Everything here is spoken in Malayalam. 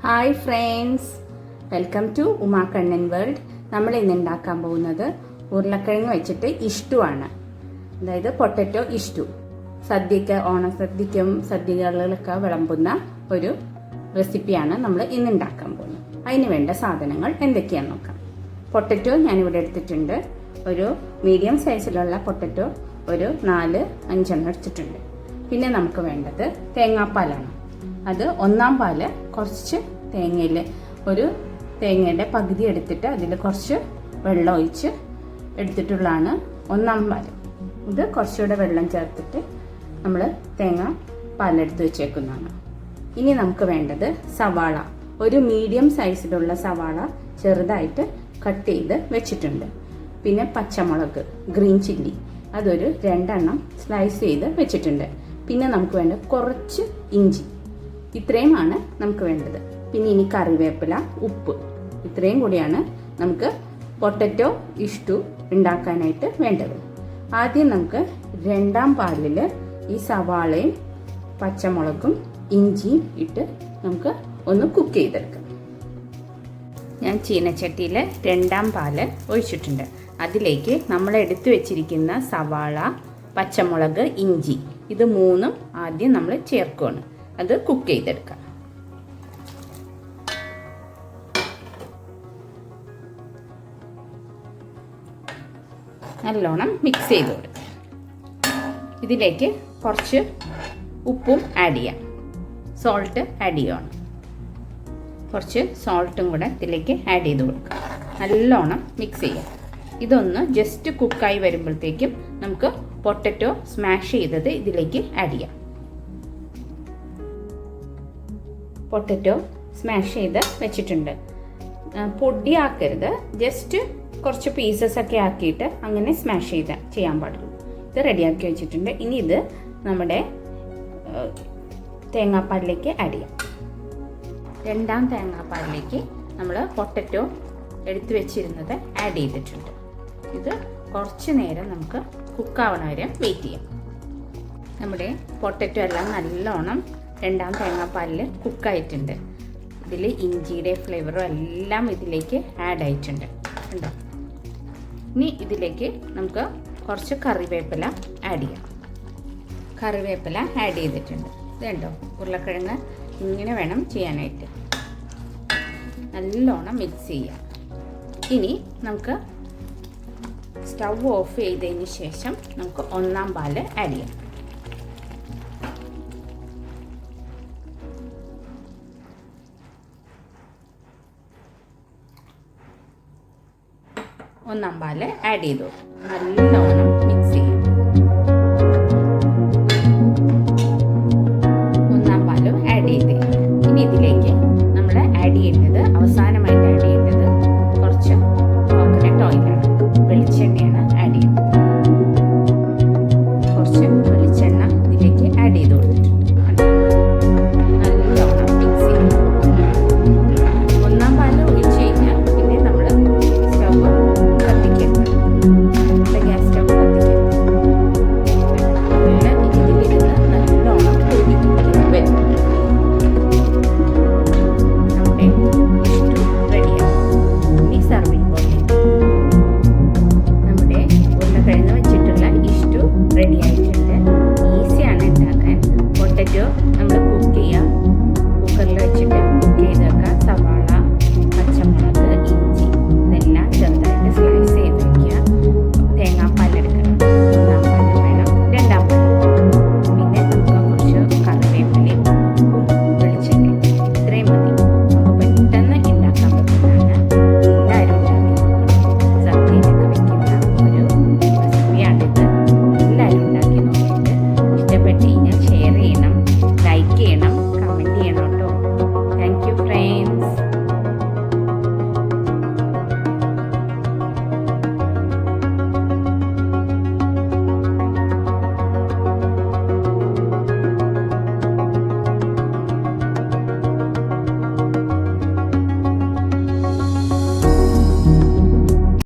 Hi friends, welcome to Uma Kannan world. നമ്മൾ ഇന്ന് ഉണ്ടാക്കാൻ പോകുന്നത് ഉരുളക്കിഴങ്ങ് വെച്ചിട്ട് ഇഷ്ടുവാണ്. അതായത് പൊട്ടറ്റോ ഇഷ്ടു. സദ്യക്ക്, ഓണസദ്യക്കും സദ്യകളിലൊക്കെ വിളമ്പുന്ന ഒരു റെസിപ്പിയാണ് നമ്മൾ ഇന്ന് ഉണ്ടാക്കാൻ പോകുന്നത്. അതിന് വേണ്ട സാധനങ്ങൾ എന്തൊക്കെയാണെന്ന് നോക്കാം. പൊട്ടറ്റോ ഞാനിവിടെ എടുത്തിട്ടുണ്ട്. ഒരു മീഡിയം സൈസിലുള്ള പൊട്ടറ്റോ ഒരു 4-5 എടുത്തിട്ടുണ്ട്. പിന്നെ നമുക്ക് വേണ്ടത് തേങ്ങാപ്പാലാണ്. അത് ഒന്നാം പാല് കുറച്ച് തേങ്ങയിൽ ഒരു തേങ്ങയുടെ പകുതി എടുത്തിട്ട് അതിൽ കുറച്ച് വെള്ളം ഒഴിച്ച് എടുത്തിട്ടുള്ളതാണ് ഒന്നാം പാല്. ഇത് കുറച്ചുകൂടെ വെള്ളം ചേർത്തിട്ട് നമ്മൾ തേങ്ങ പാലെടുത്ത് വെച്ചേക്കുന്നതാണ്. ഇനി നമുക്ക് വേണ്ടത് സവാള. ഒരു മീഡിയം സൈസിലുള്ള സവാള ചെറുതായിട്ട് കട്ട് ചെയ്ത് വെച്ചിട്ടുണ്ട്. പിന്നെ പച്ചമുളക്, ഗ്രീൻ ചില്ലി, അതൊരു 2 സ്ലൈസ് ചെയ്ത് വെച്ചിട്ടുണ്ട്. പിന്നെ നമുക്ക് വേണ്ട കുറച്ച് ഇഞ്ചി. ഇത്രയുമാണ് നമുക്ക് വേണ്ടത്. പിന്നെ ഇനി കറിവേപ്പില, ഉപ്പ്, ഇത്രയും കൂടിയാണ് നമുക്ക് പൊട്ടറ്റോ ഇഷ്ടു ഉണ്ടാക്കാനായിട്ട് വേണ്ടത്. ആദ്യം നമുക്ക് 2ാം പാലിൽ ഈ സവാളയും പച്ചമുളകും ഇഞ്ചിയും ഇട്ട് നമുക്ക് ഒന്ന് കുക്ക് ചെയ്തെടുക്കാം. ഞാൻ ചീനച്ചട്ടിയിൽ 2ാം പാല് ഒഴിച്ചിട്ടുണ്ട്. അതിലേക്ക് നമ്മൾ എടുത്തു വെച്ചിരിക്കുന്ന സവാള, പച്ചമുളക്, ഇഞ്ചി, ഇത് 3ഉം ആദ്യം നമ്മൾ ചേർക്കുകയാണ്. അത് കുക്ക് ചെയ്തെടുക്കാം. നല്ലോണം മിക്സ് ചെയ്ത് കൊടുക്കാം. ഇതിലേക്ക് കുറച്ച് ഉപ്പും ആഡ് ചെയ്യാം. സോൾട്ട് ആഡ് ചെയ്യണം. കുറച്ച് സോൾട്ടും കൂടെ ഇതിലേക്ക് ആഡ് ചെയ്ത് കൊടുക്കാം. നല്ലോണം മിക്സ് ചെയ്യാം. ഇതൊന്ന് ജസ്റ്റ് കുക്കായി വരുമ്പോഴത്തേക്കും നമുക്ക് പൊട്ടറ്റോ സ്മാഷ് ചെയ്തത് ഇതിലേക്ക് ആഡ് ചെയ്യാം. പൊട്ടറ്റോ സ്മാഷ് ചെയ്ത് വെച്ചിട്ടുണ്ട്. പൊടിയാക്കരുത്, ജസ്റ്റ് കുറച്ച് പീസസ് ഒക്കെ ആക്കിയിട്ട് അങ്ങനെ സ്മാഷ് ചെയ്യാൻ പാടുള്ളൂ. ഇത് റെഡിയാക്കി വെച്ചിട്ടുണ്ട്. ഇനി ഇത് നമ്മുടെ തേങ്ങാപ്പാലിലേക്ക് ആഡ് ചെയ്യാം. 2ാം തേങ്ങാപ്പാലിലേക്ക് നമ്മൾ പൊട്ടറ്റോ എടുത്തു വെച്ചിരുന്നത് ആഡ് ചെയ്തിട്ടുണ്ട്. ഇത് കുറച്ച് നേരം നമുക്ക് കുക്കാവണ വരെ വെയിറ്റ് ചെയ്യാം. നമ്മുടെ പൊട്ടറ്റോ എല്ലാം നല്ലോണം 2ാം തേങ്ങാപ്പാലിൽ കുക്കായിട്ടുണ്ട്. ഇതിൽ ഇഞ്ചിയുടെ ഫ്ലേവറും എല്ലാം ഇതിലേക്ക് ആഡ് ആയിട്ടുണ്ട്. കണ്ടോ? ഇനി ഇതിലേക്ക് നമുക്ക് കുറച്ച് കറിവേപ്പില ആഡ് ചെയ്യാം. കറിവേപ്പില ആഡ് ചെയ്തിട്ടുണ്ട്. ഇത് കണ്ടോ? ഉരുളക്കിഴങ്ങ് ഇങ്ങനെ വേണം ചെയ്യാനായിട്ട്. നല്ലോണം മിക്സ് ചെയ്യാം. ഇനി നമുക്ക് സ്റ്റൗ ഓഫ് ചെയ്തതിന് ശേഷം നമുക്ക് 1ാം പാല് ആഡ് ചെയ്യാം. ഒന്നാം പാല് ആഡ് ചെയ്തു. നല്ലോണം മിക്സ് ചെയ്യും. 1ാം പാലും ആഡ് ചെയ്ത് ഇനി ഇതിലേക്ക് നമ്മൾ ആഡ് ചെയ്യേണ്ടത്, അവസാനമായിട്ട് ആഡ് ചെയ്യേണ്ടത് കുറച്ച് കോക്കനട്ട് ഓയിലാണ്, വെളിച്ചെണ്ണയാണ് ആഡ് ചെയ്യുന്നത്. കുറച്ച് വെളിച്ചെണ്ണ ഇതിലേക്ക് ആഡ് ചെയ്ത് കൊടുത്തിട്ടുണ്ട്. നല്ലോണം മിക്സ് ചെയ്യും. 1ാം പാല് ഒഴിച്ച് കഴിഞ്ഞാൽ പിന്നെ നമ്മൾ സ്റ്റവ് കത്തിക്കരുത്. ഗ്യാസ് സ്റ്റവ് കത്തിക്കരുത്. ഇതിലിരുന്ന് നല്ലോണം കുറുകി വരും. നമ്മുടെ ഇഷ്ടു റെഡിയാണ്. ഇനി സർവിങ് പോലെ നമ്മുടെ ഉരുളക്കിഴങ്ങ് വെച്ചിട്ടുള്ള ഇഷ്ടു റെഡി ആയിട്ടുണ്ട്. ഈസിയാണ് ഉണ്ടാക്കാൻ. പൊട്ടറ്റോ നമ്മൾ കുക്ക് ചെയ്യാം. കുക്കറിൽ വെച്ചിട്ട് കുക്ക് ചെയ്ത് വെക്കാം.